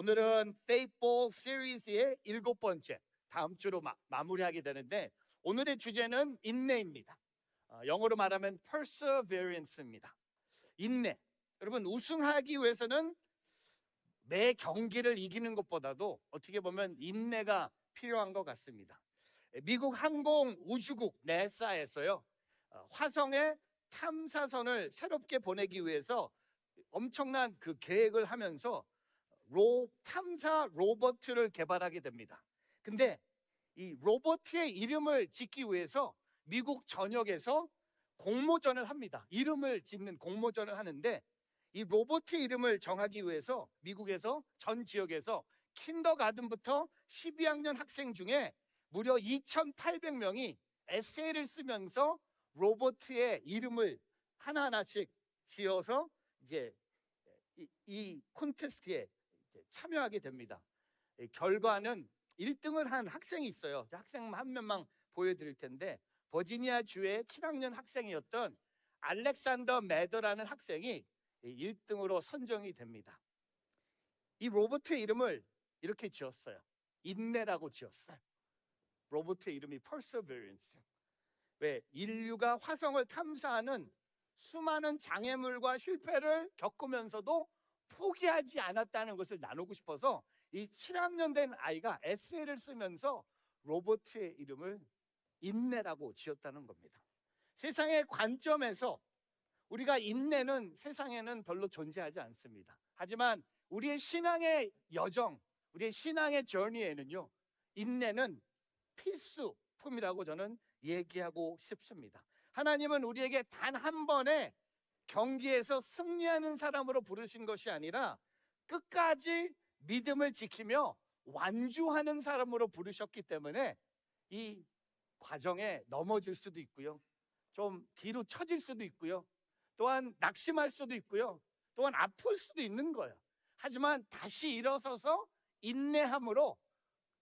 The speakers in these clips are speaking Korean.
오늘은 Faithful 시리즈의 7번째, 다음 주로 마무리하게 되는데, 오늘의 주제는 인내입니다. 영어로 말하면 perseverance입니다. 인내. 여러분, 우승하기 위해서는 매 경기를 이기는 것보다도 어떻게 보면 인내가 필요한 것 같습니다. 미국 항공우주국 나사에서요, 화성에 탐사선을 새롭게 보내기 위해서 엄청난 그 계획을 하면서 탐사 로봇을 개발하게 됩니다. 근데 이 로봇의 이름을 짓기 위해서 미국 전역에서 공모전을 합니다. 이름을 짓는 공모전을 하는데, 이 로봇의 이름을 정하기 위해서 미국에서 전 지역에서 킨더가든부터 12학년 학생 중에 무려 2,800명이 에세이를 쓰면서 로봇의 이름을 하나하나씩 지어서 이제 이 콘테스트에 참여하게 됩니다. 결과는 1등을 한 학생이 있어요. 학생 한 명만 보여드릴 텐데, 버지니아 주의 7학년 학생이었던 알렉산더 매더라는 학생이 1등으로 선정이 됩니다. 이 로봇의 이름을 이렇게 지었어요. 인내라고 지었어요. 로봇의 이름이 perseverance. 왜? 인류가 화성을 탐사하는 수많은 장애물과 실패를 겪으면서도 포기하지 않았다는 것을 나누고 싶어서 이 7학년 된 아이가 에세이를 쓰면서 로봇의 이름을 인내라고 지었다는 겁니다. 세상의 관점에서 우리가 인내는 세상에는 별로 존재하지 않습니다. 하지만 우리의 신앙의 여정, 우리의 신앙의 저니에는요, 인내는 필수품이라고 저는 얘기하고 싶습니다. 하나님은 우리에게 단 한 번의 경기에서 승리하는 사람으로 부르신 것이 아니라 끝까지 믿음을 지키며 완주하는 사람으로 부르셨기 때문에 이 과정에 넘어질 수도 있고요, 좀 뒤로 처질 수도 있고요, 또한 낙심할 수도 있고요, 또한 아플 수도 있는 거예요. 하지만 다시 일어서서 인내함으로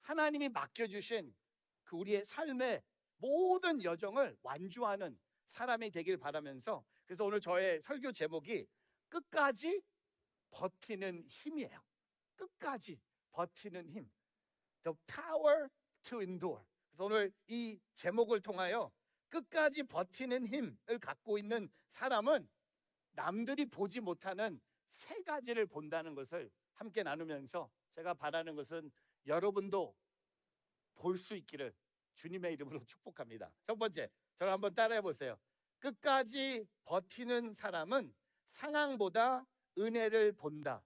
하나님이 맡겨주신 그 우리의 삶의 모든 여정을 완주하는 사람이 되길 바라면서, 그래서 오늘 저의 설교 제목이 끝까지 버티는 힘이에요. 끝까지 버티는 힘, The power to endure. 그래서 오늘 이 제목을 통하여 끝까지 버티는 힘을 갖고 있는 사람은 남들이 보지 못하는 세 가지를 본다는 것을 함께 나누면서, 제가 바라는 것은 여러분도 볼 수 있기를 주님의 이름으로 축복합니다. 첫 번째, 저를 한번 따라해 보세요. 끝까지 버티는 사람은 상황보다 은혜를 본다.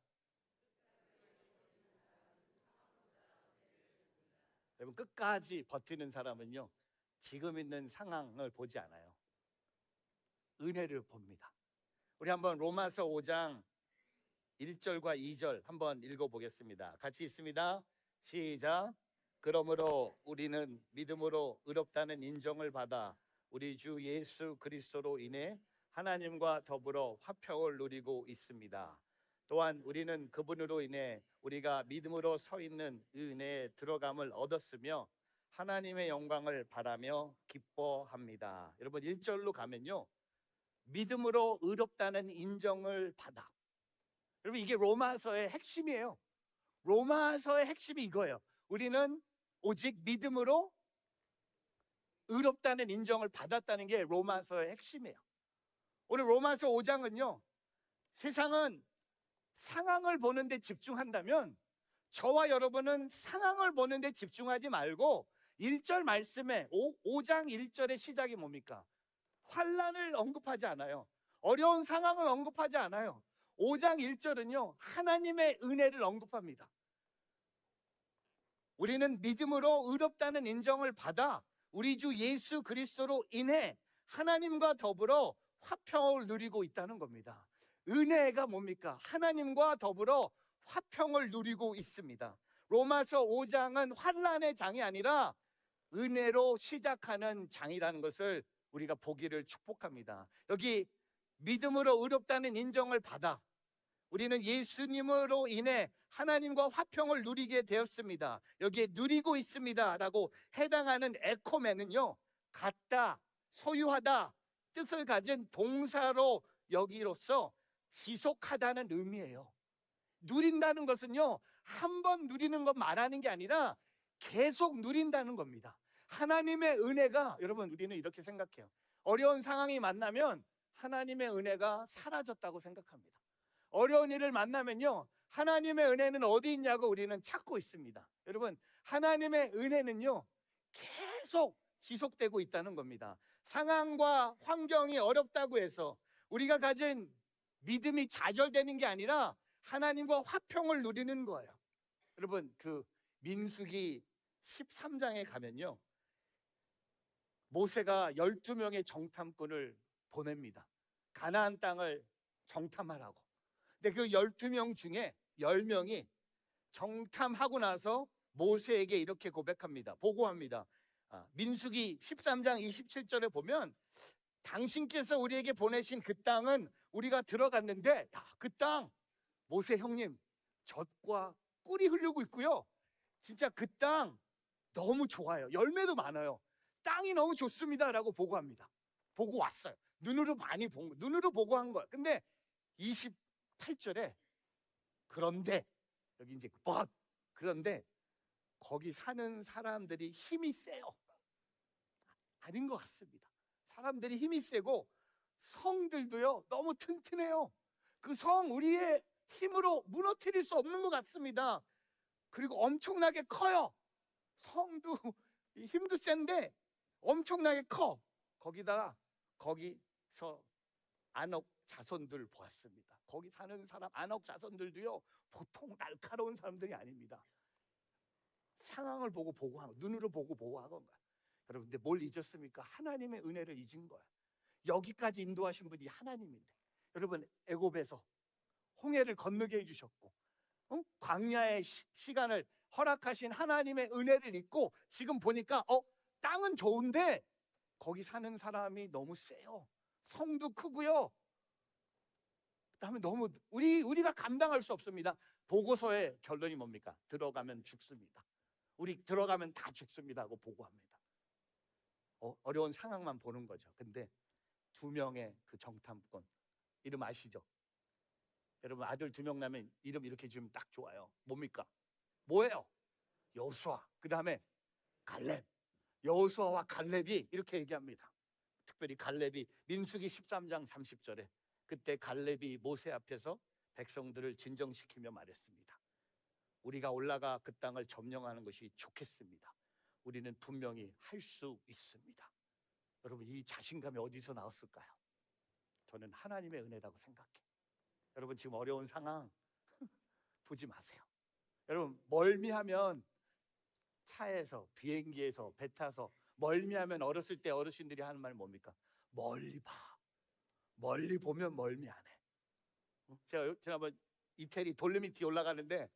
여러분, 끝까지 버티는 사람은요, 지금 있는 상황을 보지 않아요. 은혜를 봅니다. 우리 한번 로마서 5장 1절과 2절 한번 읽어보겠습니다. 같이 있습니다. 시작. 그러므로 우리는 믿음으로 의롭다는 인정을 받아 우리 주 예수 그리스도로 인해 하나님과 더불어 화평을 누리고 있습니다. 또한 우리는 그분으로 인해 우리가 믿음으로 서 있는 은혜에 들어감을 얻었으며 하나님의 영광을 바라며 기뻐합니다. 여러분, 1절로 가면요, 믿음으로 의롭다는 인정을 받아. 여러분, 이게 로마서의 핵심이에요. 로마서의 핵심이 이거예요. 우리는 오직 믿음으로 의롭다는 인정을 받았다는 게 로마서의 핵심이에요. 오늘 로마서 5장은요, 세상은 상황을 보는 데 집중한다면 저와 여러분은 상황을 보는 데 집중하지 말고 1절 말씀에 5장 1절의 시작이 뭡니까? 환난을 언급하지 않아요. 어려운 상황을 언급하지 않아요. 5장 1절은요, 하나님의 은혜를 언급합니다. 우리는 믿음으로 의롭다는 인정을 받아 우리 주 예수 그리스도로 인해 하나님과 더불어 화평을 누리고 있다는 겁니다. 은혜가 뭡니까? 하나님과 더불어 화평을 누리고 있습니다. 로마서 5장은 환난의 장이 아니라 은혜로 시작하는 장이라는 것을 우리가 보기를 축복합니다. 여기 믿음으로 의롭다는 인정을 받아 우리는 예수님으로 인해 하나님과 화평을 누리게 되었습니다. 여기에 누리고 있습니다 라고 해당하는 에코멘은요, 갖다, 소유하다 뜻을 가진 동사로 여기로서 지속하다는 의미예요. 누린다는 것은요, 한 번 누리는 것 말하는 게 아니라 계속 누린다는 겁니다. 하나님의 은혜가, 여러분, 우리는 이렇게 생각해요. 어려운 상황이 만나면 하나님의 은혜가 사라졌다고 생각합니다. 어려운 일을 만나면요, 하나님의 은혜는 어디 있냐고 우리는 찾고 있습니다. 여러분, 하나님의 은혜는요, 계속 지속되고 있다는 겁니다. 상황과 환경이 어렵다고 해서 우리가 가진 믿음이 좌절되는 게 아니라 하나님과 화평을 누리는 거예요. 여러분, 그 민수기 13장에 가면요, 모세가 12명의 정탐꾼을 보냅니다. 가나안 땅을 정탐하라고. 근데 그 12명 중에 10명이 정탐하고 나서 모세에게 이렇게 고백합니다. 보고합니다. 민수기 13장 27절에 보면, 당신께서 우리에게 보내신 그 땅은 우리가 들어갔는데, 그 땅, 모세 형님, 젖과 꿀이 흐르고 있고요, 진짜 그 땅 너무 좋아요. 열매도 많아요. 땅이 너무 좋습니다 라고 보고합니다. 보고 왔어요. 눈으로 많이 본 거, 눈으로 보고한 거예요. 근데 28절에 그런데, 여기 이제 그런데 거기 사는 사람들이 힘이 세요. 아닌 것 같습니다. 사람들이 힘이 세고 성들도요, 너무 튼튼해요. 그 성 우리의 힘으로 무너뜨릴 수 없는 것 같습니다. 그리고 엄청나게 커요. 성도 힘도 센데 엄청나게 커. 거기다가 거기서 안옥 자손들 보았습니다. 거기 사는 사람 안옥 자손들도요, 보통 날카로운 사람들이 아닙니다. 상황을 보고 보고하고, 눈으로 보고 보고하건 거야. 여러분, 근데 뭘 잊었습니까? 하나님의 은혜를 잊은 거야. 여기까지 인도하신 분이 하나님인데, 여러분, 애굽에서 홍해를 건너게 해주셨고, 광야의 시간을 허락하신 하나님의 은혜를 잊고 지금 보니까 땅은 좋은데 거기 사는 사람이 너무 세요. 성도 크고요. 그다음에 너무 우리가 감당할 수 없습니다. 보고서의 결론이 뭡니까? 들어가면 죽습니다. 우리 들어가면 다 죽습니다 하고 보고합니다. 어려운 상황만 보는 거죠. 근데 2명의 그 정탐꾼, 이름 아시죠? 여러분, 아들 2명 나면 이름 이렇게 지으면 딱 좋아요. 뭡니까? 뭐예요? 여호수아, 그 다음에 갈렙. 여호수아와 갈렙이 이렇게 얘기합니다. 특별히 갈렙이 민수기 13장 30절에, 그때 갈렙이 모세 앞에서 백성들을 진정시키며 말했습니다. 우리가 올라가 그 땅을 점령하는 것이 좋겠습니다. 우리는 분명히 할 수 있습니다. 여러분, 이 자신감이 어디서 나왔을까요? 저는 하나님의 은혜라고 생각해요. 여러분, 지금 어려운 상황 보지 마세요. 여러분, 멀미하면 차에서, 비행기에서, 배 타서 멀미하면, 어렸을 때 어르신들이 하는 말 뭡니까? 멀리 봐. 멀리 보면 멀미 안 해. 제가 지난번 이태리 돌리미티 올라가는데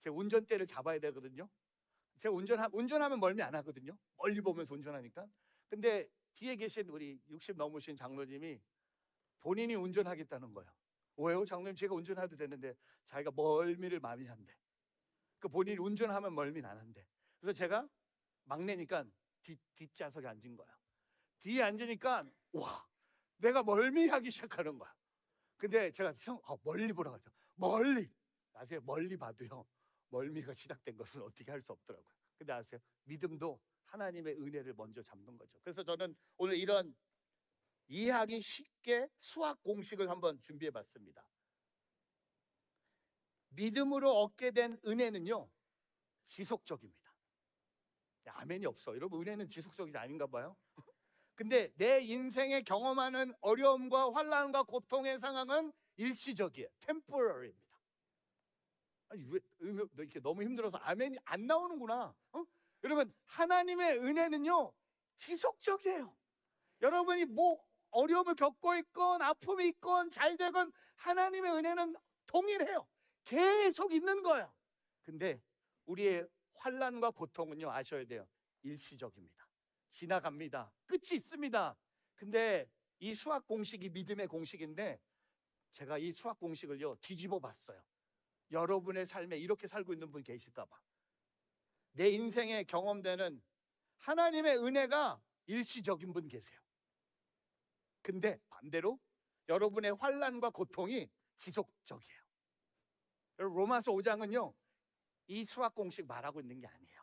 제가 운전대를 잡아야 되거든요. 제가 운전하면 멀미 안 하거든요. 멀리 보면서 운전하니까. 근데 뒤에 계신 우리 60 넘으신 장로님이 본인이 운전하겠다는 거예요. 왜요? 장로님, 제가 운전해도 되는데. 자기가 멀미를 많이 한대. 그 본인이 운전하면 멀미는 안 한대. 그래서 제가 막내니까 뒷좌석에 앉은 거야. 뒤에 앉으니까 와, 내가 멀미하기 시작하는 거야. 근데 제가 멀리 보라고 했죠. 멀리. 아세요? 멀리 봐도요, 멀미가 시작된 것은 어떻게 할 수 없더라고요. 근데 아세요? 믿음도 하나님의 은혜를 먼저 잡는 거죠. 그래서 저는 오늘 이런 이해하기 쉽게 수학 공식을 한번 준비해 봤습니다. 믿음으로 얻게 된 은혜는요, 지속적입니다. 아멘이 없어. 여러분, 은혜는 지속적이 아닌가 봐요. 근데 내 인생에 경험하는 어려움과 환난과 고통의 상황은 일시적이에요. temporary입니다. 아니, 왜 너 이렇게 너무 힘들어서 아멘이 안 나오는구나. 여러분, 하나님의 은혜는요, 지속적이에요. 여러분이 뭐 어려움을 겪고 있건 아픔이 있건 잘 되건 하나님의 은혜는 동일해요. 계속 있는 거예요. 근데 우리의 환난과 고통은요, 아셔야 돼요. 일시적입니다. 지나갑니다. 끝이 있습니다. 근데 이 수학 공식이 믿음의 공식인데, 제가 이 수학 공식을요, 뒤집어 봤어요. 여러분의 삶에 이렇게 살고 있는 분 계실까 봐. 내 인생에 경험되는 하나님의 은혜가 일시적인 분 계세요. 근데 반대로 여러분의 환난과 고통이 지속적이에요. 여러분, 로마서 5장은요 이 수학 공식 말하고 있는 게 아니에요.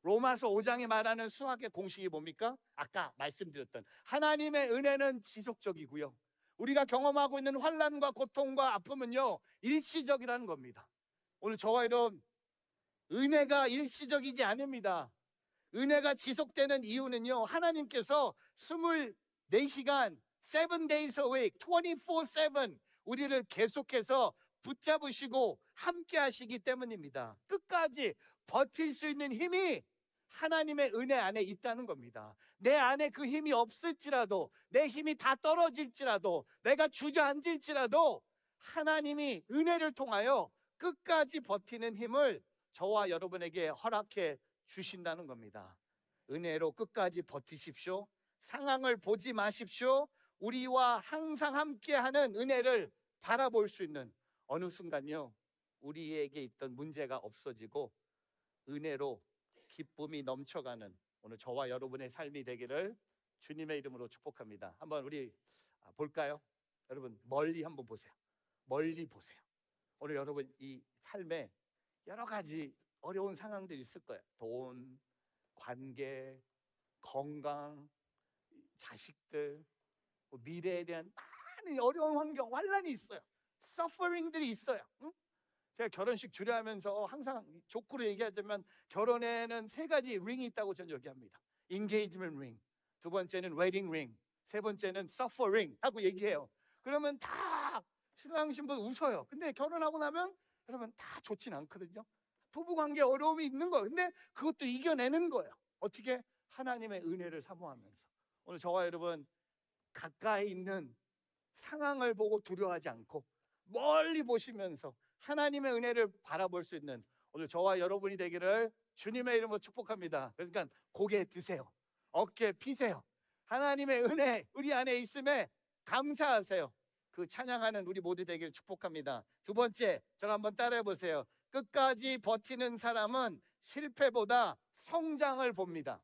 로마서 5장이 말하는 수학의 공식이 뭡니까? 아까 말씀드렸던 하나님의 은혜는 지속적이고요, 우리가 경험하고 있는 환난과 고통과 아픔은요 일시적이라는 겁니다. 오늘 저와 여러분, 은혜가 일시적이지 않습니다. 은혜가 지속되는 이유는요, 하나님께서 24시간 7 days a week 24/7 우리를 계속해서 붙잡으시고 함께 하시기 때문입니다. 끝까지 버틸 수 있는 힘이 하나님의 은혜 안에 있다는 겁니다. 내 안에 그 힘이 없을지라도, 내 힘이 다 떨어질지라도, 내가 주저앉을지라도 하나님이 은혜를 통하여 끝까지 버티는 힘을 저와 여러분에게 허락해 주신다는 겁니다. 은혜로 끝까지 버티십시오. 상황을 보지 마십시오. 우리와 항상 함께하는 은혜를 바라볼 수 있는 어느 순간요, 우리에게 있던 문제가 없어지고 은혜로 기쁨이 넘쳐가는 오늘 저와 여러분의 삶이 되기를 주님의 이름으로 축복합니다. 한번 우리 볼까요? 여러분, 멀리 한번 보세요. 멀리 보세요. 오늘 여러분, 이 삶에 여러 가지 어려운 상황들이 있을 거예요. 돈, 관계, 건강, 자식들, 미래에 대한 많은 어려운 환경, 환란이 있어요. 서퍼링들이 있어요. 응? 제가 결혼식 주례하면서 항상 조크로 얘기하자면 결혼에는 3가지 링이 있다고 저는 얘기합니다. 인게이지먼트 링, 두 번째는 웨딩 링, 세 번째는 서퍼링 하고 얘기해요. 그러면 다 신랑 신부 웃어요. 근데 결혼하고 나면 여러분 다 좋진 않거든요. 부부관계 어려움이 있는 거예요. 근데 그것도 이겨내는 거예요. 어떻게? 하나님의 은혜를 사모하면서. 오늘 저와 여러분, 가까이 있는 상황을 보고 두려워하지 않고 멀리 보시면서 하나님의 은혜를 바라볼 수 있는 오늘 저와 여러분이 되기를 주님의 이름으로 축복합니다. 그러니까 고개 드세요. 어깨 피세요. 하나님의 은혜 우리 안에 있음에 감사하세요. 그 찬양하는 우리 모두 되기를 축복합니다. 두 번째, 저를 한번 따라해 보세요. 끝까지 버티는 사람은 실패보다 성장을 봅니다.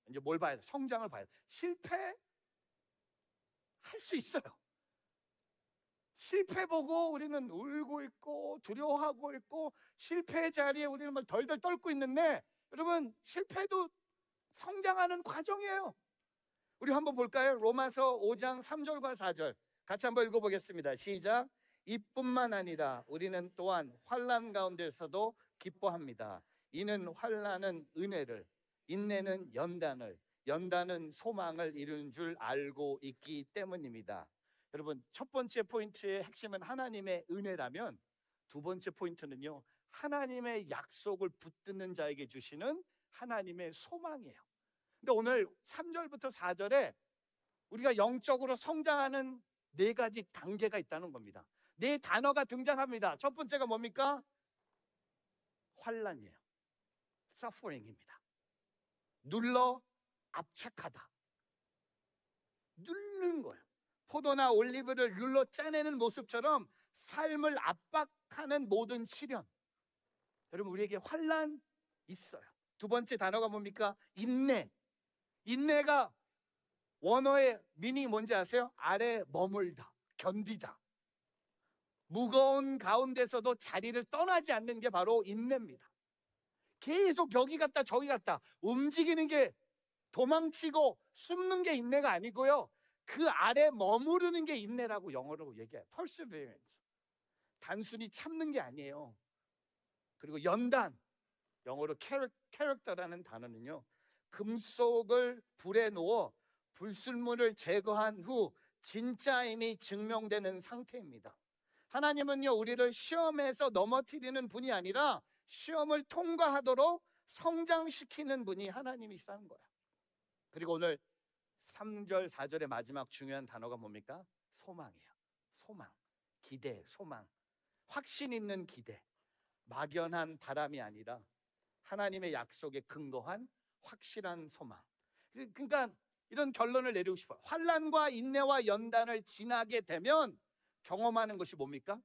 이제 뭘 봐야 돼? 성장을 봐야 돼. 실패 할 수 있어요. 실패 보고 우리는 울고 있고 두려워하고 있고 실패의 자리에 우리는 막 덜덜 떨고 있는데, 여러분, 실패도 성장하는 과정이에요. 우리 한번 볼까요? 로마서 5장 3절과 4절 같이 한번 읽어보겠습니다. 시작. 이뿐만 아니라 우리는 또한 환난 가운데서도 기뻐합니다. 이는 환난은 은혜를, 인내는 연단을, 연단은 소망을 이루는 줄 알고 있기 때문입니다. 여러분, 첫 번째 포인트의 핵심은 하나님의 은혜라면, 두 번째 포인트는요, 하나님의 약속을 붙드는 자에게 주시는 하나님의 소망이에요. 근데 오늘 3절부터 4절에 우리가 영적으로 성장하는 4가지 단계가 있다는 겁니다. 4단어가 등장합니다. 첫 번째가 뭡니까? 환난이에요. suffering입니다. 눌러 압착하다. 누르는 거예요. 포도나 올리브를 눌러 짜내는 모습처럼 삶을 압박하는 모든 시련. 여러분, 우리에게 환난 있어요. 두 번째 단어가 뭡니까? 인내. 인내가 원어의 미닝이 뭔지 아세요? 아래 머물다, 견디다. 무거운 가운데서도 자리를 떠나지 않는 게 바로 인내입니다. 계속 여기 갔다 저기 갔다 움직이는 게, 도망치고 숨는 게 인내가 아니고요, 그 아래 머무르는 게 인내라고 영어로 얘기해요. perseverance. 단순히 참는 게 아니에요. 그리고 연단, 영어로 character라는 단어는요, 금속을 불에 놓어 불순물을 제거한 후 진짜임이 증명되는 상태입니다. 하나님은요, 우리를 시험에서 넘어뜨리는 분이 아니라 시험을 통과하도록 성장시키는 분이 하나님이시라는 거예요. 그리고 오늘 3절 4절의 마지막 중요한 단어가 뭡니까? 소망이에요. 소망, 기대, 소망. 확신 있는 기대, 막연한 바람이 아니라 하나님의 약속에 근거한 확실한 소망. 그러니까 이런 결론을 내리고 싶어요. 환난과 인내와 연단을 지나게 되면 경험하는 것이 뭡니까?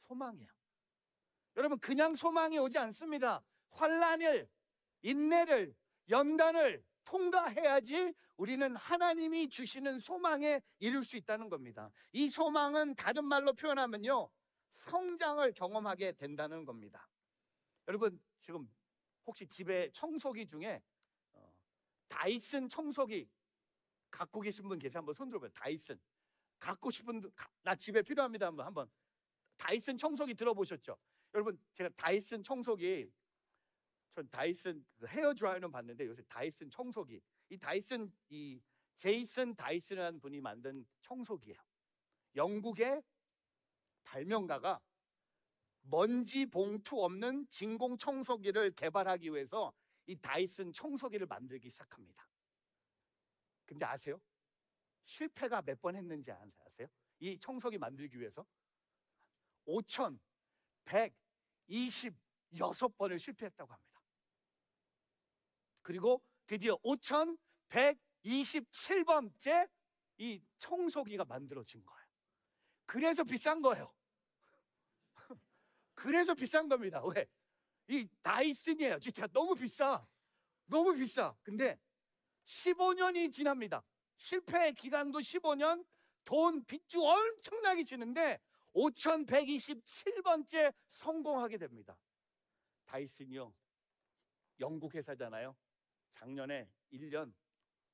소망이에요. 여러분, 그냥 소망이 오지 않습니다. 환난을, 인내를, 연단을 통과해야지 우리는 하나님이 주시는 소망에 이룰 수 있다는 겁니다. 이 소망은 다른 말로 표현하면요, 성장을 경험하게 된다는 겁니다. 여러분, 지금 혹시 집에 청소기 중에 다이슨 청소기 갖고 계신 분 계세요? 한번 손 들어봐요. 다이슨 갖고 싶은 분, 나 집에 필요합니다. 한번 다이슨 청소기 들어보셨죠? 여러분, 제가 다이슨 청소기, 전 다이슨 헤어 드라이어는 봤는데 요새 다이슨 청소기, 이 다이슨, 이 제이슨 다이슨이라는 분이 만든 청소기예요. 영국의 발명가가 먼지 봉투 없는 진공 청소기를 개발하기 위해서 이 다이슨 청소기를 만들기 시작합니다. 근데 아세요? 실패가 몇 번 했는지 아세요? 이 청소기 만들기 위해서 5,126번을 실패했다고 합니다. 그리고 드디어 5,127번째 이 청소기가 만들어진 거예요. 그래서 비싼 거예요. 그래서 비싼 겁니다. 왜? 이 다이슨이에요. 진짜 너무 비싸. 너무 비싸. 근데 15년이 지납니다. 실패의 기간도 15년, 돈 빚도 엄청나게 지는데 5,127번째 성공하게 됩니다. 다이슨이요, 영국 회사잖아요. 작년에 1년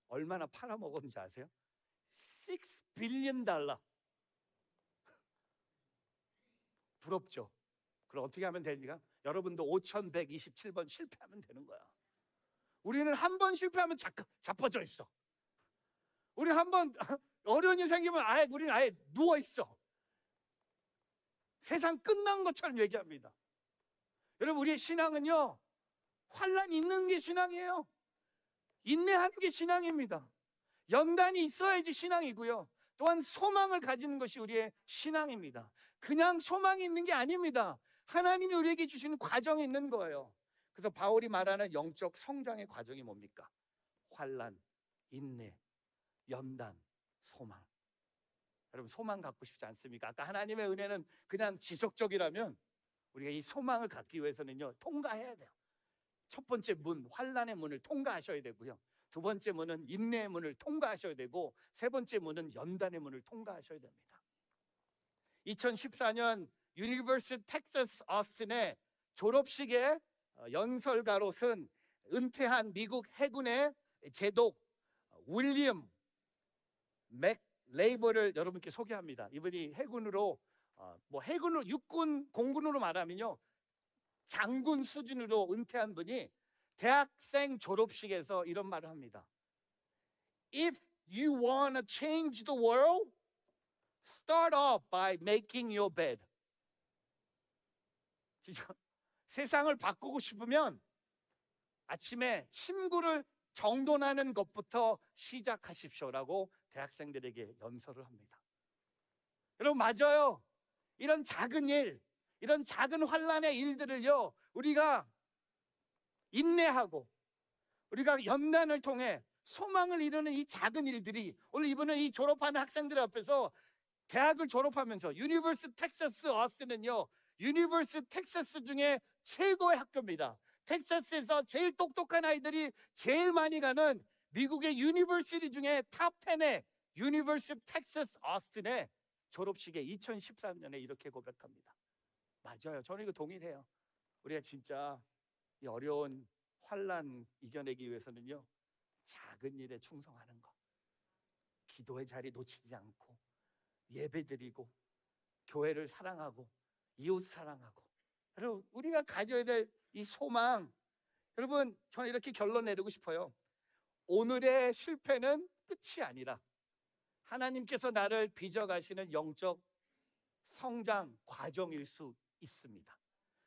얼마나 팔아먹었는지 아세요? 6 빌리언 달러. 부럽죠? 그럼 어떻게 하면 되니까? 여러분도 5,127번 실패하면 되는 거야. 우리는 한 번 실패하면 자빠져 있어. 우리는 한 번 어려운 일 생기면 우리는 아예 누워 있어. 세상 끝난 것처럼 얘기합니다. 여러분, 우리의 신앙은요, 환난 있는 게 신앙이에요. 인내하는 게 신앙입니다. 연단이 있어야지 신앙이고요. 또한 소망을 가지는 것이 우리의 신앙입니다. 그냥 소망이 있는 게 아닙니다. 하나님이 우리에게 주시는 과정이 있는 거예요. 그래서 바울이 말하는 영적 성장의 과정이 뭡니까? 환난, 인내, 연단, 소망. 여러분, 소망 갖고 싶지 않습니까? 아까 하나님의 은혜는 그냥 지속적이라면 우리가 이 소망을 갖기 위해서는요, 통과해야 돼요. 첫 번째 문, 환난의 문을 통과하셔야 되고요. 두 번째 문은 인내의 문을 통과하셔야 되고, 세 번째 문은 연단의 문을 통과하셔야 됩니다. 2014년 유니버시티 텍사스 어스틴의 졸업식에 연설가로 쓴 은퇴한 미국 해군의 제독 윌리엄 맥레이버를 여러분께 소개합니다. 이분이 해군으로 해군으로 육군 공군으로 말하면요, 장군 수준으로 은퇴한 분이 대학생 졸업식에서 이런 말을 합니다. If you want to change the world, start off by making your bed. 진짜 세상을 바꾸고 싶으면 아침에 침구를 정돈하는 것부터 시작하십시오라고 대학생들에게 연설을 합니다. 여러분, 맞아요. 이런 작은 일, 이런 작은 환난의 일들을요, 우리가 인내하고 우리가 연단을 통해 소망을 이루는 이 작은 일들이, 오늘 이분은 이 졸업하는 학생들 앞에서 대학을 졸업하면서 유니버시티 텍사스 어스틴은요, 유니버시티 텍사스 중에 최고의 학교입니다. 텍사스에서 제일 똑똑한 아이들이 제일 많이 가는 미국의 유니버시티 중에 탑 10에 유니버시티 텍사스 어스틴의 졸업식에 2013년에 이렇게 고백합니다. 맞아요. 저는 이거 동의해요. 우리가 진짜 이 어려운 환난 이겨내기 위해서는요, 작은 일에 충성하는 것, 기도의 자리 놓치지 않고 예배드리고 교회를 사랑하고 이웃 사랑하고, 여러분, 우리가 가져야 될 이 소망, 여러분, 저는 이렇게 결론 내리고 싶어요. 오늘의 실패는 끝이 아니라 하나님께서 나를 빚어가시는 영적 성장 과정일 수 있습니다.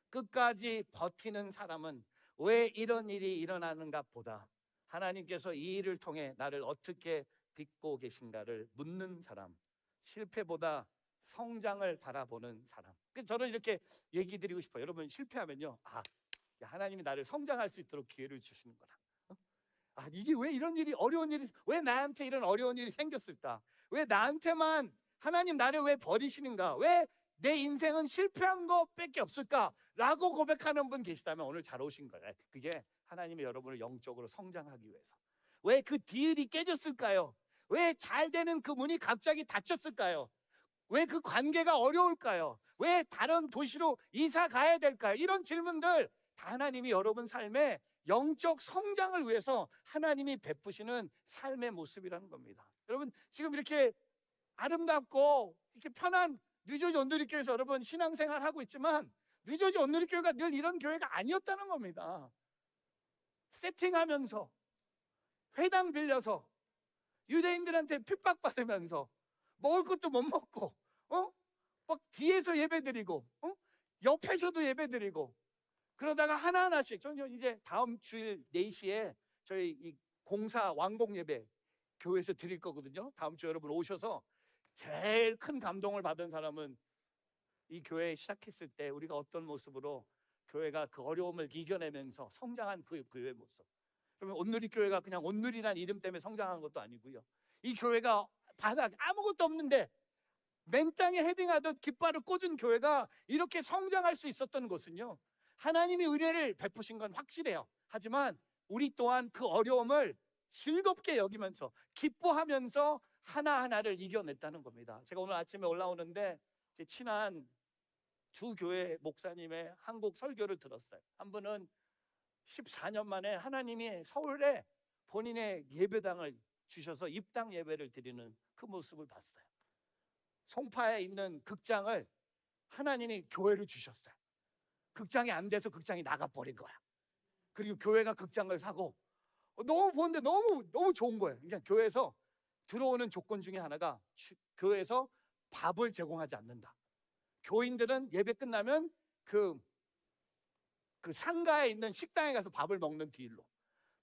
끝까지 버티는 사람은 왜 이런 일이 일어나는가 보다 하나님께서 이 일을 통해 나를 어떻게 빚고 계신가를 묻는 사람, 실패보다 성장을 바라보는 사람. 저는 이렇게 얘기 드리고 싶어요. 여러분, 실패하면요, 하나님이 나를 성장할 수 있도록 기회를 주시는 거라. 이게 왜 이런 일이, 어려운 일이, 왜 나한테 이런 어려운 일이 생겼을까? 왜 나한테만 하나님 나를 왜 버리시는가? 왜 내 인생은 실패한 것밖에 없을까? 라고 고백하는 분 계시다면 오늘 잘 오신 거예요. 그게 하나님이 여러분을 영적으로 성장하기 위해서. 왜 그 디일이 깨졌을까요? 왜 잘 되는 그 문이 갑자기 닫혔을까요? 왜 그 관계가 어려울까요? 왜 다른 도시로 이사 가야 될까요? 이런 질문들 다 하나님이 여러분 삶에 영적 성장을 위해서 하나님이 베푸시는 삶의 모습이라는 겁니다. 여러분 지금 이렇게 아름답고 이렇게 편한 뉴저지 온누리교회에서 여러분 신앙생활 하고 있지만 뉴저지 온누리교회가 늘 이런 교회가 아니었다는 겁니다. 세팅하면서 회당 빌려서 유대인들한테 핍박받으면서 먹을 것도 못 먹고 막 뒤에서 예배드리고 옆에서도 예배드리고 그러다가 하나하나씩 저는 이제 다음 주일 4시에 저희 이 공사 완공 예배 교회에서 드릴 거거든요. 다음 주 여러분 오셔서 제일 큰 감동을 받은 사람은 이 교회 시작했을 때 우리가 어떤 모습으로 교회가 그 어려움을 이겨내면서 성장한 그 교회 모습. 그러면 온누리 교회가 그냥 온누리란 이름 때문에 성장한 것도 아니고요. 이 교회가 바닥 아무것도 없는데 맨 땅에 헤딩하듯 깃발을 꽂은 교회가 이렇게 성장할 수 있었던 것은요, 하나님이 은혜를 베푸신 건 확실해요. 하지만 우리 또한 그 어려움을 즐겁게 여기면서 기뻐하면서 하나하나를 이겨냈다는 겁니다. 제가 오늘 아침에 올라오는데 제 친한 두 교회 목사님의 한국 설교를 들었어요. 한 분은 14년 만에 하나님이 서울에 본인의 예배당을 주셔서 입당 예배를 드리는 그 모습을 봤어요. 송파에 있는 극장을 하나님이 교회로 주셨어요. 극장이 안 돼서 극장이 나가버린 거야. 그리고 교회가 극장을 사고 너무 보는데 너무 좋은 거예요. 그러니까 교회에서 들어오는 조건 중에 하나가 교회에서 밥을 제공하지 않는다. 교인들은 예배 끝나면 그 상가에 있는 식당에 가서 밥을 먹는 딜로.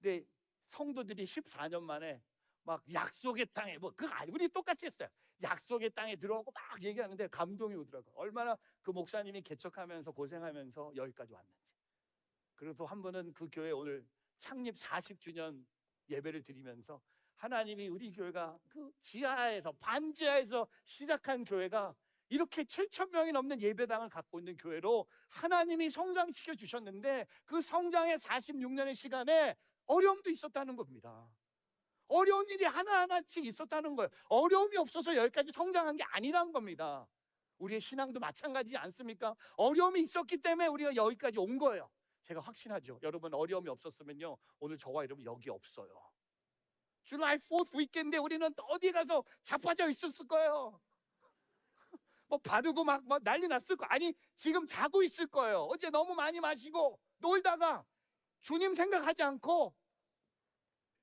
근데 성도들이 14년 만에 막 약속의 땅에 우리 똑같이 했어요. 약속의 땅에 들어오고 막 얘기하는데 감동이 오더라고요. 얼마나 그 목사님이 개척하면서 고생하면서 여기까지 왔는지. 그리고 또 한 분은 그 교회 오늘 창립 40주년 예배를 드리면서 하나님이 우리 교회가 그 지하에서 반지하에서 시작한 교회가 이렇게 7,000명이 넘는 예배당을 갖고 있는 교회로 하나님이 성장시켜 주셨는데 그 성장의 46년의 시간에 어려움도 있었다는 겁니다. 어려운 일이 하나하나씩 있었다는 거예요. 어려움이 없어서 여기까지 성장한 게 아니란 겁니다. 우리의 신앙도 마찬가지지 않습니까? 어려움이 있었기 때문에 우리가 여기까지 온 거예요. 제가 확신하죠. 여러분 어려움이 없었으면요 오늘 저와 여러분 여기 없어요. July 4th 위켄드에 우리는 어디 가서 자빠져 있었을 거예요. 뭐 바르고 막 난리 났을 거. 아니 지금 자고 있을 거예요. 어제 너무 많이 마시고 놀다가 주님 생각하지 않고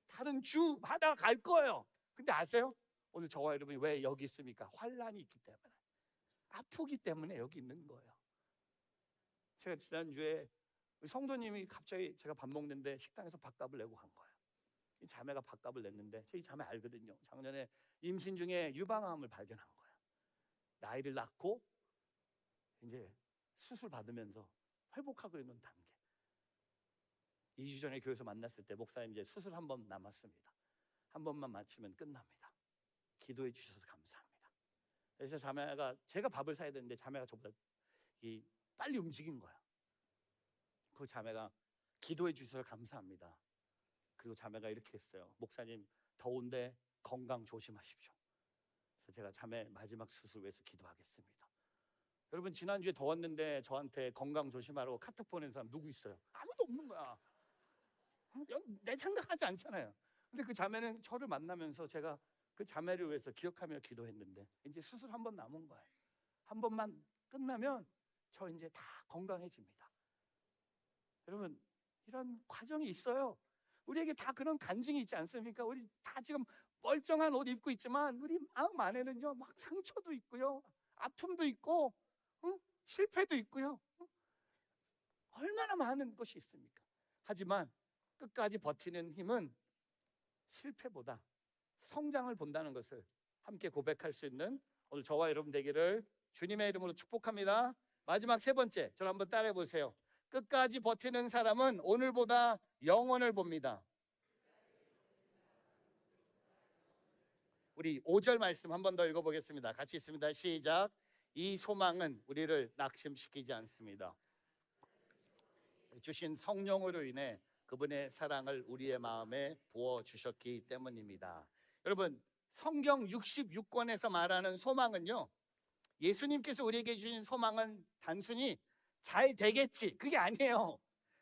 다른 주 하다가 갈 거예요. 근데 아세요? 오늘 저와 여러분이 왜 여기 있습니까? 환란이 있기 때문에, 아프기 때문에 여기 있는 거예요. 제가 지난주에 성도님이 갑자기 제가 밥 먹는데 식당에서 밥값을 내고 간 거예요. 이 자매가 밥값을 냈는데 제 이 자매 알거든요. 작년에 임신 중에 유방암을 발견한 거예요. 나이를 낳고 이제 수술 받으면서 회복하고 있는 단계. 2주 전에 교회에서 만났을 때 목사님 이제 수술 한 번 남았습니다. 한 번만 마치면 끝납니다. 기도해 주셔서 감사합니다. 그래서 자매가 제가 밥을 사야 되는데 자매가 저보다 빨리 움직인 거야. 그 자매가 기도해 주셔서 감사합니다. 그리고 자매가 이렇게 했어요. 목사님 더운데 건강 조심하십시오. 그래서 제가 자매 마지막 수술 위해서 기도하겠습니다. 여러분 지난주에 더웠는데 저한테 건강 조심하라고 카톡 보낸 사람 누구 있어요? 아무도 없는 거야. 내 생각하지 않잖아요. 근데 그 자매는 저를 만나면서 제가 그 자매를 위해서 기억하며 기도했는데 이제 수술 한 번 남은 거예요. 한 번만 끝나면 저 이제 다 건강해집니다. 여러분 이런 과정이 있어요. 우리에게 다 그런 간증이 있지 않습니까? 우리 다 지금 멀쩡한 옷 입고 있지만 우리 마음 안에는요 막 상처도 있고요, 아픔도 있고, 실패도 있고요, 얼마나 많은 것이 있습니까? 하지만 끝까지 버티는 힘은 실패보다 성장을 본다는 것을 함께 고백할 수 있는 오늘 저와 여러분 되기를 주님의 이름으로 축복합니다. 마지막 세 번째, 저를 한번 따라해 보세요. 끝까지 버티는 사람은 오늘보다 영원을 봅니다. 우리 5절 말씀 한 번 더 읽어보겠습니다. 같이 있습니다. 시작. 이 소망은 우리를 낙심시키지 않습니다. 주신 성령으로 인해 그분의 사랑을 우리의 마음에 부어 주셨기 때문입니다. 여러분, 성경 66권에서 말하는 소망은요, 예수님께서 우리에게 주신 소망은 단순히 잘 되겠지, 그게 아니에요.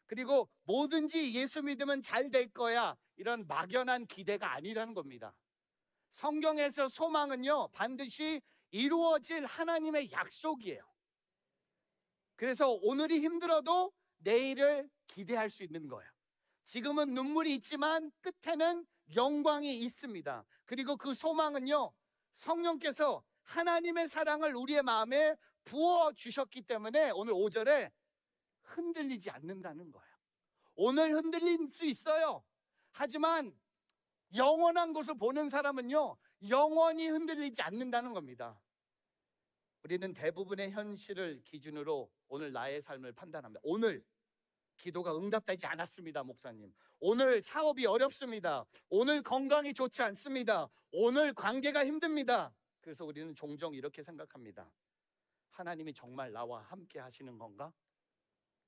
그리고 뭐든지 예수 믿으면 잘 될 거야, 이런 막연한 기대가 아니라는 겁니다. 성경에서 소망은요, 반드시 이루어질 하나님의 약속이에요. 그래서 오늘이 힘들어도 내일을 기대할 수 있는 거예요. 지금은 눈물이 있지만 끝에는 영광이 있습니다. 그리고 그 소망은요, 성령께서 하나님의 사랑을 우리의 마음에 부어 주셨기 때문에 오늘 5절에 흔들리지 않는다는 거예요. 오늘 흔들릴 수 있어요. 하지만 영원한 것을 보는 사람은요, 영원히 흔들리지 않는다는 겁니다. 우리는 대부분의 현실을 기준으로 오늘 나의 삶을 판단합니다. 오늘 기도가 응답되지 않았습니다, 목사님. 오늘 사업이 어렵습니다. 오늘 건강이 좋지 않습니다. 오늘 관계가 힘듭니다. 그래서 우리는 종종 이렇게 생각합니다. 하나님이 정말 나와 함께 하시는 건가?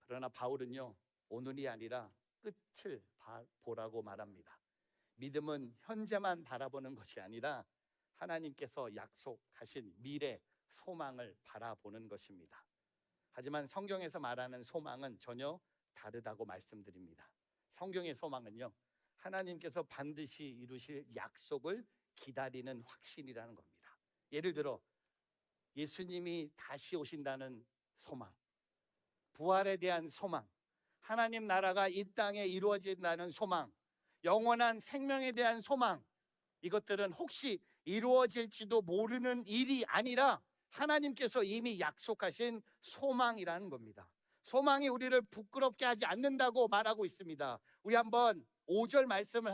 그러나 바울은요, 오늘이 아니라 끝을 보라고 말합니다. 믿음은 현재만 바라보는 것이 아니라 하나님께서 약속하신 미래, 소망을 바라보는 것입니다. 하지만 성경에서 말하는 소망은 전혀 다르다고 말씀드립니다. 성경의 소망은요, 하나님께서 반드시 이루실 약속을 기다리는 확신이라는 겁니다. 예를 들어 예수님이 다시 오신다는 소망, 부활에 대한 소망, 하나님 나라가 이 땅에 이루어진다는 소망, 영원한 생명에 대한 소망, 이것들은 혹시 이루어질지도 모르는 일이 아니라 하나님께서 이미 약속하신 소망이라는 겁니다. 소망이 우리를 부끄럽게 하지 않는다고 말하고 있습니다. 우리 한번 5절 말씀을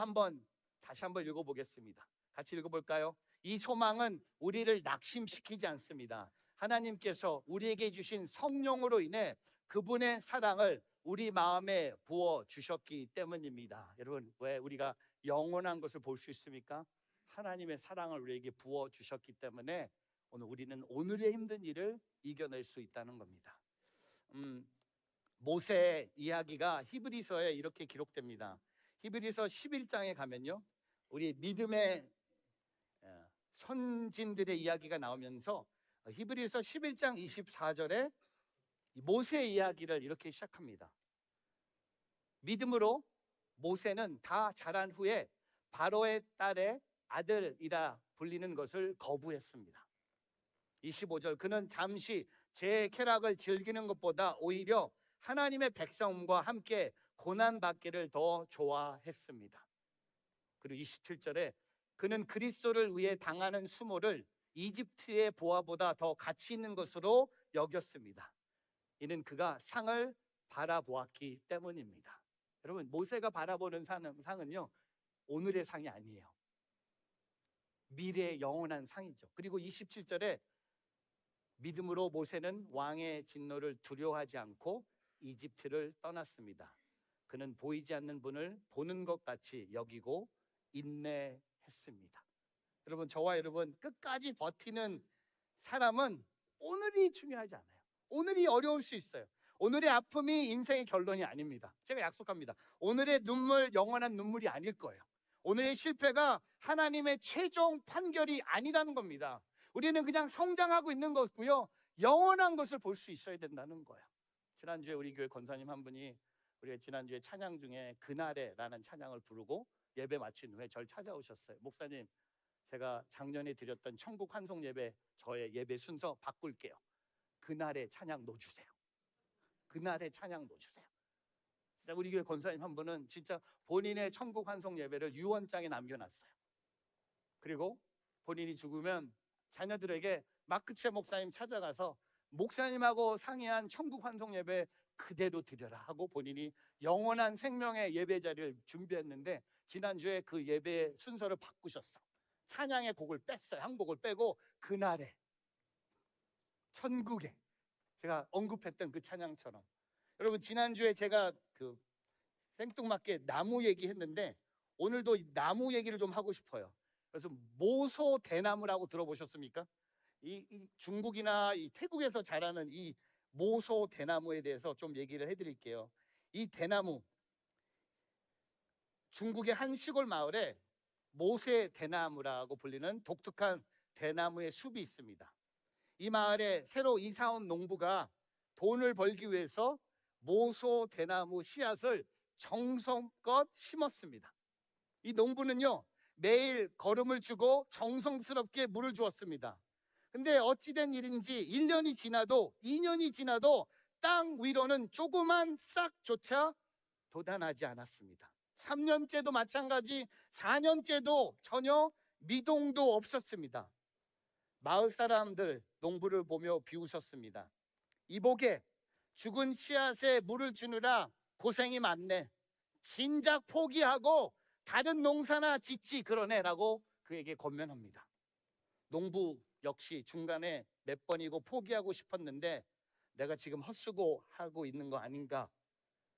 다시 한번 읽어보겠습니다. 같이 읽어볼까요? 이 소망은 우리를 낙심시키지 않습니다. 하나님께서 우리에게 주신 성령으로 인해 그분의 사랑을 우리 마음에 부어 주셨기 때문입니다. 여러분, 왜 우리가 영원한 것을 볼 수 있습니까? 하나님의 사랑을 우리에게 부어 주셨기 때문에 오늘 우리는 오늘의 힘든 일을 이겨낼 수 있다는 겁니다. 모세의 이야기가 히브리서에 이렇게 기록됩니다. 히브리서 11장에 가면요, 우리 믿음의 선진들의 이야기가 나오면서 히브리서 11장 24절에 모세의 이야기를 이렇게 시작합니다. 믿음으로 모세는 다 자란 후에 바로의 딸의 아들이라 불리는 것을 거부했습니다. 25절, 그는 잠시 제 쾌락을 즐기는 것보다 오히려 하나님의 백성과 함께 고난받기를 더 좋아했습니다. 그리고 27절에 그는 그리스도를 위해 당하는 수모를 이집트의 보화보다 더 가치 있는 것으로 여겼습니다. 이는 그가 상을 바라보았기 때문입니다. 여러분, 모세가 바라보는 상은요, 오늘의 상이 아니에요. 미래의 영원한 상이죠. 그리고 27절에 믿음으로 모세는 왕의 진노를 두려워하지 않고 이집트를 떠났습니다. 그는 보이지 않는 분을 보는 것 같이 여기고 인내했습니다. 여러분, 저와 여러분 끝까지 버티는 사람은 오늘이 중요하지 않아요. 오늘이 어려울 수 있어요. 오늘의 아픔이 인생의 결론이 아닙니다. 제가 약속합니다. 오늘의 눈물 영원한 눈물이 아닐 거예요. 오늘의 실패가 하나님의 최종 판결이 아니라는 겁니다. 우리는 그냥 성장하고 있는 거고요, 영원한 것을 볼 수 있어야 된다는 거예요. 지난주에 우리 교회 권사님 한 분이 우리가 지난주에 찬양 중에 그날에라는 찬양을 부르고 예배 마친 후에 저를 찾아오셨어요. 목사님, 제가 작년에 드렸던 천국 환송 예배, 저의 예배 순서 바꿀게요. 그날의 찬양 넣어주세요. 그날의 찬양 넣어주세요. 우리 교회 권사님 한 분은 진짜 본인의 천국 환송 예배를 유언장에 남겨놨어요. 그리고 본인이 죽으면 자녀들에게 마크체 목사님 찾아가서 목사님하고 상의한 천국 환송 예배 그대로 드려라 하고 본인이 영원한 생명의 예배 자리를 준비했는데 지난주에 그 예배 순서를 바꾸셨어. 찬양의 곡을 뺐어요. 한 곡을 빼고 그날에 천국에, 제가 언급했던 그 찬양처럼. 여러분, 지난주에 제가 그 생뚱맞게 나무 얘기했는데 오늘도 이 나무 얘기를 좀 하고 싶어요. 그래서 모소 대나무라고 들어보셨습니까? 이 중국이나 이 태국에서 자라는 이 모소 대나무에 대해서 좀 얘기를 해드릴게요. 이 대나무, 중국의 한 시골 마을에 모세 대나무라고 불리는 독특한 대나무의 숲이 있습니다. 이 마을에 새로 이사 온 농부가 돈을 벌기 위해서 모소 대나무 씨앗을 정성껏 심었습니다. 이 농부는요, 매일 거름을 주고 정성스럽게 물을 주었습니다. 근데 어찌된 일인지 1년이 지나도 2년이 지나도 땅 위로는 조그만 싹조차 돋아나지 않았습니다. 3년째도 마찬가지, 4년째도 전혀 미동도 없었습니다. 마을 사람들 농부를 보며 비웃었습니다. 이보게, 죽은 씨앗에 물을 주느라 고생이 많네. 진작 포기하고 다른 농사나 짓지 그러네라고 그에게 권면합니다. 농부 역시 중간에 몇 번이고 포기하고 싶었는데 내가 지금 헛수고하고 있는 거 아닌가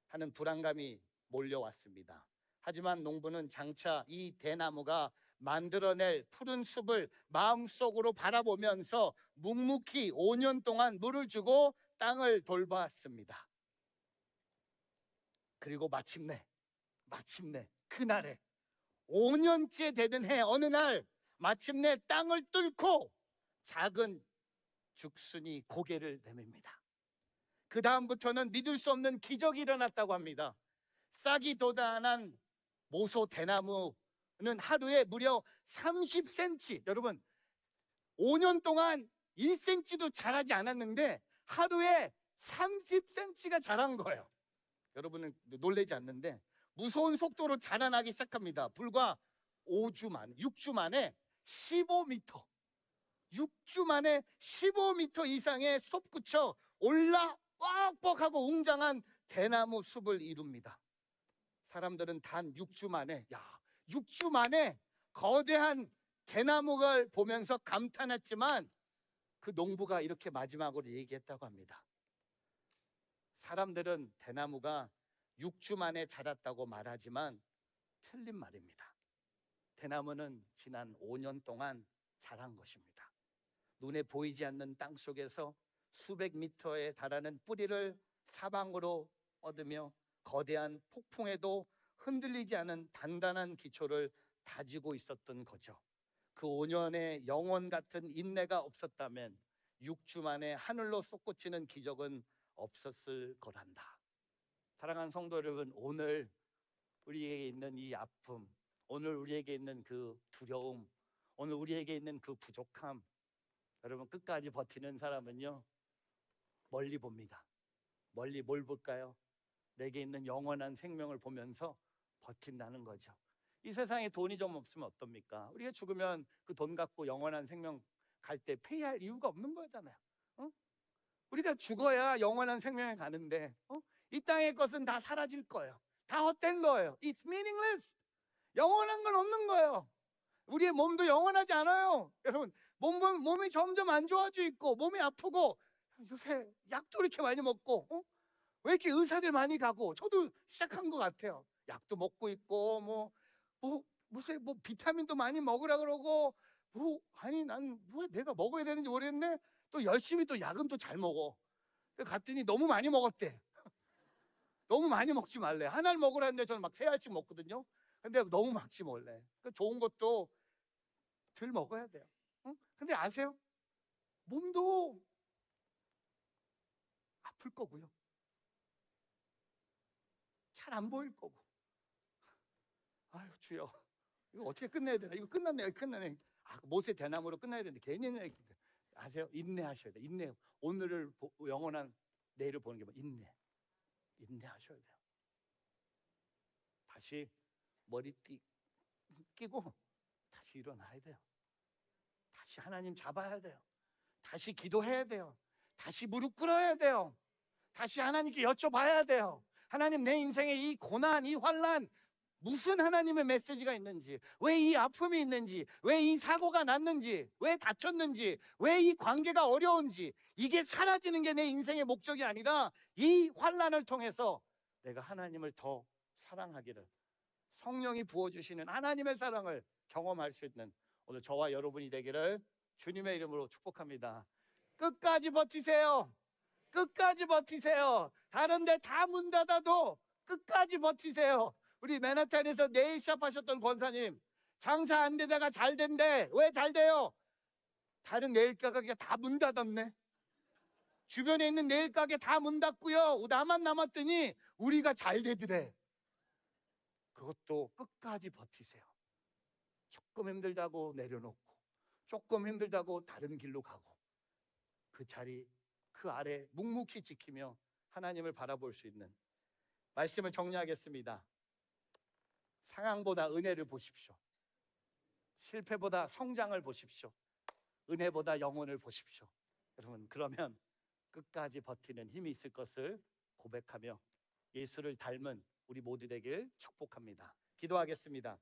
하는 불안감이 몰려왔습니다. 하지만 농부는 장차 이 대나무가 만들어낼 푸른 숲을 마음속으로 바라보면서 묵묵히 5년 동안 물을 주고 땅을 돌봤습니다. 그리고 마침내 그날에 5년째 되던 해 어느 날 마침내 땅을 뚫고 작은 죽순이 고개를 내밉니다. 그 다음부터는 믿을 수 없는 기적이 일어났다고 합니다. 싹이 돋아난 모소 대나무는 하루에 무려 30cm, 여러분 5년 동안 1cm도 자라지 않았는데 하루에 30cm가 자란 거예요. 여러분은 놀라지 않는데 무서운 속도로 자라나기 시작합니다. 불과 6주 만에 15m, 6주 만에 15m 이상의 솟구쳐 올라 뻑뻑하고 웅장한 대나무 숲을 이룹니다. 사람들은 단 6주 만에 6주 만에 거대한 대나무를 보면서 감탄했지만 그 농부가 이렇게 마지막으로 얘기했다고 합니다. 사람들은 대나무가 6주 만에 자랐다고 말하지만 틀린 말입니다. 대나무는 지난 5년 동안 자란 것입니다. 눈에 보이지 않는 땅 속에서 수백 미터에 달하는 뿌리를 사방으로 뻗으며 거대한 폭풍에도 흔들리지 않은 단단한 기초를 다지고 있었던 거죠. 그 5년의 영원 같은 인내가 없었다면 6주 만에 하늘로 솟구치는 기적은 없었을 거란다. 사랑하는 성도 여러분, 오늘 우리에게 있는 이 아픔, 오늘 우리에게 있는 그 두려움, 오늘 우리에게 있는 그 부족함, 여러분 끝까지 버티는 사람은요 멀리 봅니다. 멀리 뭘 볼까요? 내게 있는 영원한 생명을 보면서 버틴다는 거죠. 이 세상에 돈이 좀 없으면 어떻습니까? 우리가 죽으면 그 돈 갖고 영원한 생명 갈 때 페이할 이유가 없는 거잖아요. 우리가 죽어야 영원한 생명에 가는데 이 땅의 것은 다 사라질 거예요. 다 헛된 거예요. It's meaningless. 영원한 건 없는 거예요. 우리의 몸도 영원하지 않아요. 여러분 몸이 점점 안 좋아지고 있고 몸이 아프고 요새 약도 이렇게 많이 먹고 왜 이렇게 의사들 많이 가고 저도 시작한 것 같아요. 약도 먹고 있고 무슨 비타민도 많이 먹으라 그러고 아니 난 왜 내가 먹어야 되는지 모르겠네. 또 열심히 또 약은 또 잘 먹어. 갔더니 너무 많이 먹었대. 너무 많이 먹지 말래. 하나를 먹으라는데 저는 막 3알씩 먹거든요. 근데 너무 먹지 말래. 좋은 것도 덜 먹어야 돼요. 근데 아세요? 몸도 아플 거고요. 잘 안 보일 거고. 아유 주여, 이거 어떻게 끝내야 되나? 이거 끝났네. 모세 대나무로 끝나야 되는데 괜히 아세요? 인내하셔야 돼요. 인내. 오늘을 영원한 내일을 보는 게 뭐 인내하셔야 돼요. 다시 머리띠 끼고 다시 일어나야 돼요. 다시 하나님 잡아야 돼요. 다시 기도해야 돼요. 다시 무릎 꿇어야 돼요. 다시 하나님께 여쭤봐야 돼요. 하나님, 내 인생에 이 고난, 이 환난 무슨 하나님의 메시지가 있는지, 왜 이 아픔이 있는지, 왜 이 사고가 났는지, 왜 다쳤는지, 왜 이 관계가 어려운지, 이게 사라지는 게 내 인생의 목적이 아니라 이 환난을 통해서 내가 하나님을 더 사랑하기를, 성령이 부어주시는 하나님의 사랑을 경험할 수 있는 오늘 저와 여러분이 되기를 주님의 이름으로 축복합니다. 끝까지 버티세요. 끝까지 버티세요. 다른 데 다 문 닫아도 끝까지 버티세요. 우리 맨하탄에서 네일샵 하셨던 권사님, 장사 안 되다가 잘 된대. 왜 잘 돼요? 다른 네일 가게가 다 문 닫았네. 주변에 있는 네일 가게 다 문 닫고요, 나만 남았더니 우리가 잘 되더래. 그것도 끝까지 버티세요. 조금 힘들다고 내려놓고, 조금 힘들다고 다른 길로 가고, 그 자리, 그 아래 묵묵히 지키며 하나님을 바라볼 수 있는, 말씀을 정리하겠습니다. 상황보다 은혜를 보십시오. 실패보다 성장을 보십시오. 은혜보다 영혼을 보십시오. 여러분, 그러면 끝까지 버티는 힘이 있을 것을 고백하며 예수를 닮은 우리 모두 되길 축복합니다. 기도하겠습니다.